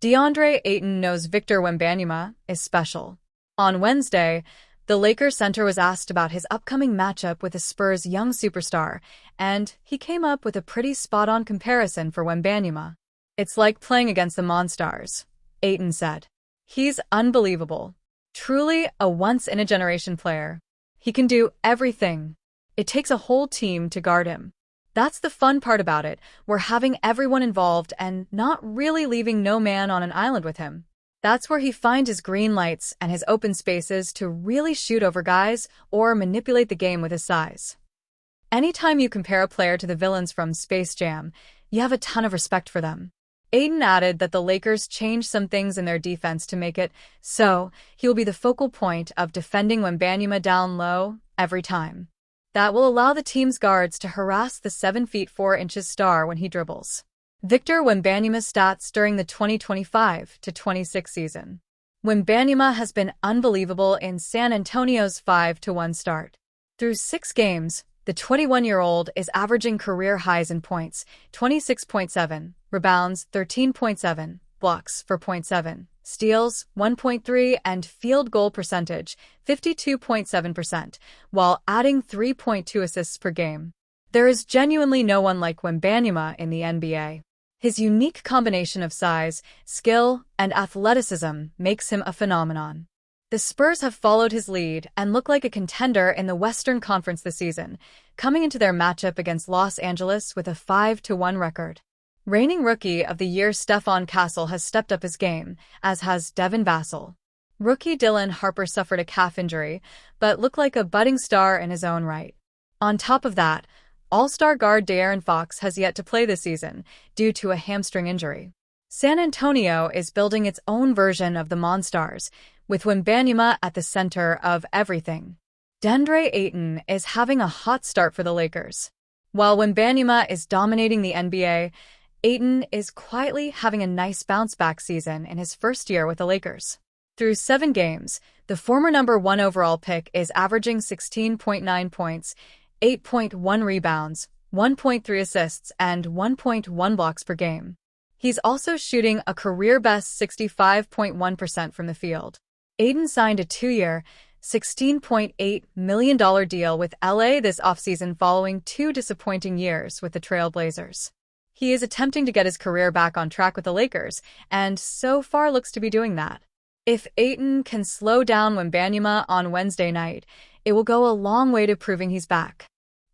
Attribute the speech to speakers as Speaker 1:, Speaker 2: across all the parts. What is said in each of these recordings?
Speaker 1: DeAndre Ayton knows Victor Wembanyama is special. On Wednesday, the Lakers center was asked about his upcoming matchup with the Spurs' young superstar, and he came up with a pretty spot-on comparison for Wembanyama. "It's like playing against the Monstars," Ayton said. "He's unbelievable. Truly a once-in-a-generation player. He can do everything. It takes a whole team to guard him. That's the fun part about it. We're having everyone involved and not really leaving no man on an island with him. That's where he finds his green lights and his open spaces to really shoot over guys or manipulate the game with his size." Anytime you compare a player to the villains from Space Jam, you have a ton of respect for them. Ayton added that the Lakers changed some things in their defense to make it so he will be the focal point of defending Wembanyama down low every time. That will allow the team's guards to harass the 7'4" star when he dribbles. Victor Wembanyama's stats during the 2025-26 season. Wembanyama has been unbelievable in San Antonio's 5-1 start. Through 6 games, the 21-year-old is averaging career highs in points, 26.7, rebounds, 13.7, blocks, 4.7, steals, 1.3, and field goal percentage, 52.7%, while adding 3.2 assists per game. There is genuinely no one like Wembanyama in the NBA. His unique combination of size, skill, and athleticism makes him a phenomenon. The Spurs have followed his lead and look like a contender in the Western Conference this season, coming into their matchup against Los Angeles with a 5-1 record. Reigning Rookie of the Year Stephon Castle has stepped up his game, as has Devin Vassell. Rookie Dylan Harper suffered a calf injury, but looked like a budding star in his own right. On top of that, All-Star guard De'Aaron Fox has yet to play this season due to a hamstring injury. San Antonio is building its own version of the Monstars, with Wembanyama at the center of everything. DeAndre Ayton is having a hot start for the Lakers. While Wembanyama is dominating the NBA, Ayton is quietly having a nice bounce-back season in his first year with the Lakers. Through 7 games, the former number 1 overall pick is averaging 16.9 points, 8.1 rebounds, 1.3 assists, and 1.1 blocks per game. He's also shooting a career-best 65.1% from the field. Ayton signed a 2-year, $16.8 million deal with LA this offseason following 2 disappointing years with the Trail Blazers. He is attempting to get his career back on track with the Lakers, and so far looks to be doing that. If Ayton can slow down Wembanyama on Wednesday night, it will go a long way to proving he's back.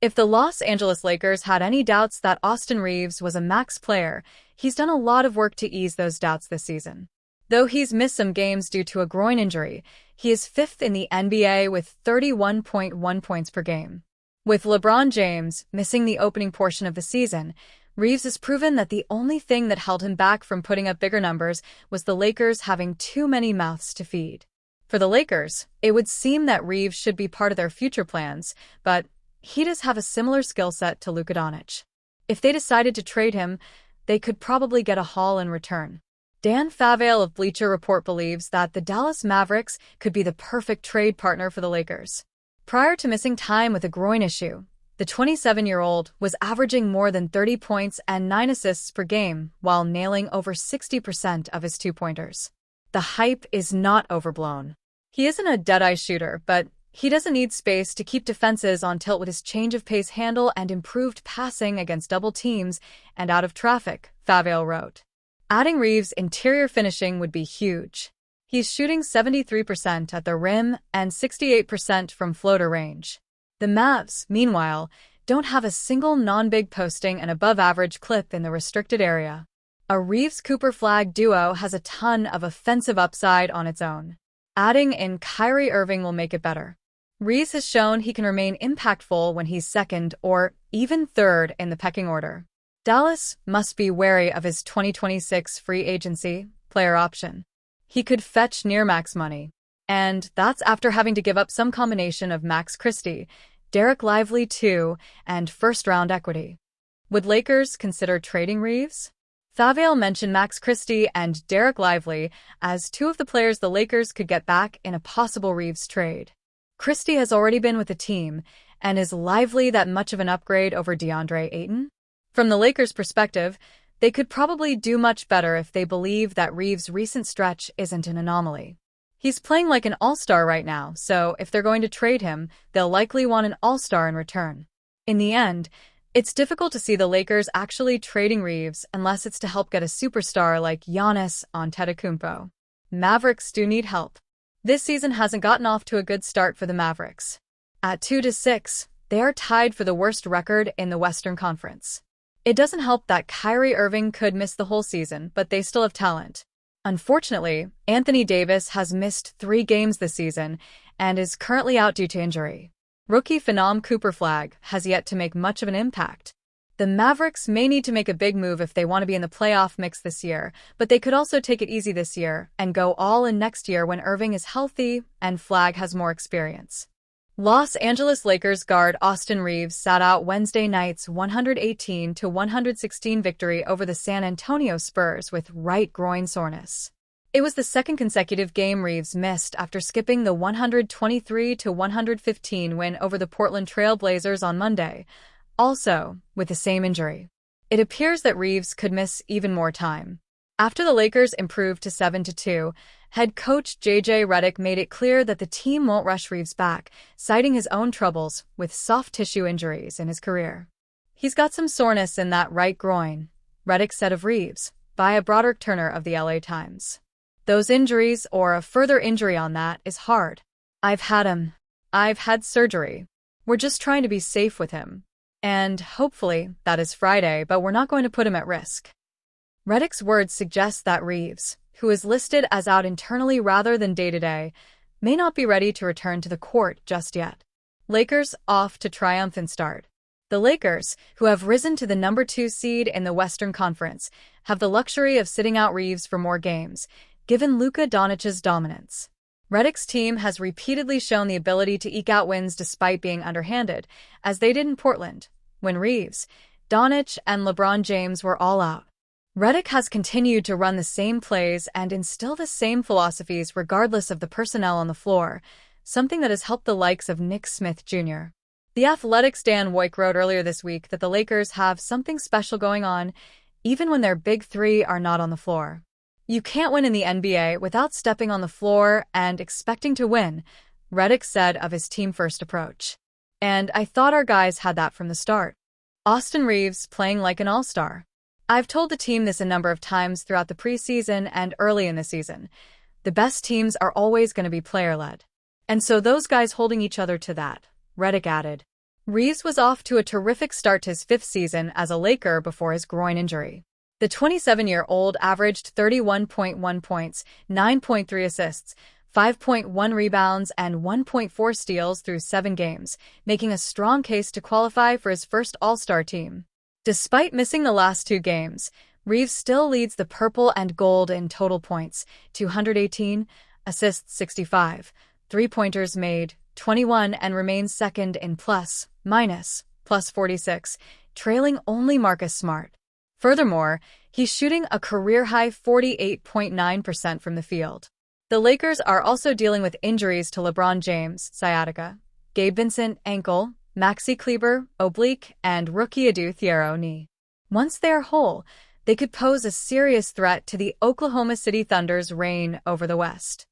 Speaker 1: If the Los Angeles Lakers had any doubts that Austin Reaves was a max player, he's done a lot of work to ease those doubts this season. Though he's missed some games due to a groin injury, he is 5th in the NBA with 31.1 points per game. With LeBron James missing the opening portion of the season, Reaves has proven that the only thing that held him back from putting up bigger numbers was the Lakers having too many mouths to feed. For the Lakers, it would seem that Reaves should be part of their future plans, but he does have a similar skill set to Luka Doncic. If they decided to trade him, they could probably get a haul in return. Dan Favale of Bleacher Report believes that the Dallas Mavericks could be the perfect trade partner for the Lakers. Prior to missing time with a groin issue, the 27-year-old was averaging more than 30 points and 9 assists per game while nailing over 60% of his two-pointers. The hype is not overblown. He isn't a dead-eye shooter, but he doesn't need space to keep defenses on tilt with his change-of-pace handle and improved passing against double teams and out of traffic, Favale wrote. Adding Reaves' interior finishing would be huge. He's shooting 73% at the rim and 68% from floater range. The Mavs, meanwhile, don't have a single non-big posting an above-average clip in the restricted area. A Reaves-Cooper flag duo has a ton of offensive upside on its own. Adding in Kyrie Irving will make it better. Reaves has shown he can remain impactful when he's second or even third in the pecking order. Dallas must be wary of his 2026 free agency player option. He could fetch near max money. And that's after having to give up some combination of Max Christie, Derek Lively too, and first-round equity. Would Lakers consider trading Reaves? Favale mentioned Max Christie and Derek Lively as 2 of the players the Lakers could get back in a possible Reaves trade. Christie has already been with the team, and is Lively that much of an upgrade over DeAndre Ayton? From the Lakers' perspective, They could probably do much better if they believe that Reeves' recent stretch isn't an anomaly. He's playing like an all-star right now, so if they're going to trade him, they'll likely want an all-star in return. In the end, it's difficult to see the Lakers actually trading Reeves unless it's to help get a superstar like Giannis Antetokounmpo. Mavericks do need help. This season hasn't gotten off to a good start for the Mavericks. At 2-6, they are tied for the worst record in the Western Conference. It doesn't help that Kyrie Irving could miss the whole season, but they still have talent. Unfortunately, Anthony Davis has missed 3 games this season and is currently out due to injury. Rookie phenom Cooper Flagg has yet to make much of an impact. The Mavericks may need to make a big move if they want to be in the playoff mix this year, but they could also take it easy this year and go all in next year when Irving is healthy and Flagg has more experience. Los Angeles Lakers guard Austin Reeves sat out Wednesday night's 118-116 victory over the San Antonio Spurs with right groin soreness. It was the second consecutive game Reeves missed after skipping the 123-115 win over the Portland Trail Blazers on Monday, also with the same injury. It appears that Reeves could miss even more time. After the Lakers improved to 7-2, head coach J.J. Redick made it clear that the team won't rush Reeves back, citing his own troubles with soft tissue injuries in his career. He's got some soreness in that right groin, Redick said of Reeves, via Broderick Turner of the LA Times. Those injuries or a further injury on that is hard. I've had him. I've had surgery. We're just trying to be safe with him. And hopefully that is Friday, but we're not going to put him at risk. Redick's words suggest that Reeves, who is listed as out internally rather than day-to-day, may not be ready to return to the court just yet. Lakers off to triumphant start. The Lakers, who have risen to the number 2 seed in the Western Conference, have the luxury of sitting out Reeves for more games, given Luka Doncic's dominance. Redick's team has repeatedly shown the ability to eke out wins despite being underhanded, as they did in Portland, when Reeves, Doncic, and LeBron James were all out. Redick has continued to run the same plays and instill the same philosophies regardless of the personnel on the floor, something that has helped the likes of Nick Smith Jr. The Athletic's Dan Woik wrote earlier this week that the Lakers have something special going on, even when their big 3 are not on the floor. You can't win in the NBA without stepping on the floor and expecting to win, Redick said of his team-first approach. And I thought our guys had that from the start. Austin Reeves playing like an all-star. I've told the team this a number of times throughout the preseason and early in the season. The best teams are always going to be player-led. And so those guys holding each other to that, Redick added. Reeves was off to a terrific start to his 5th season as a Laker before his groin injury. The 27-year-old averaged 31.1 points, 9.3 assists, 5.1 rebounds, and 1.4 steals through 7 games, making a strong case to qualify for his first All-Star team. Despite missing the last 2 games, Reeves still leads the purple and gold in total points, 218, assists 65, three-pointers made, 21, and remains second in plus 46, trailing only Marcus Smart. Furthermore, he's shooting a career-high 48.9% from the field. The Lakers are also dealing with injuries to LeBron James, sciatica, Gabe Vincent, ankle, Maxi Kleber, oblique, and rookie Adu Thiero, knee. Once they are whole, they could pose a serious threat to the Oklahoma City Thunder's reign over the West.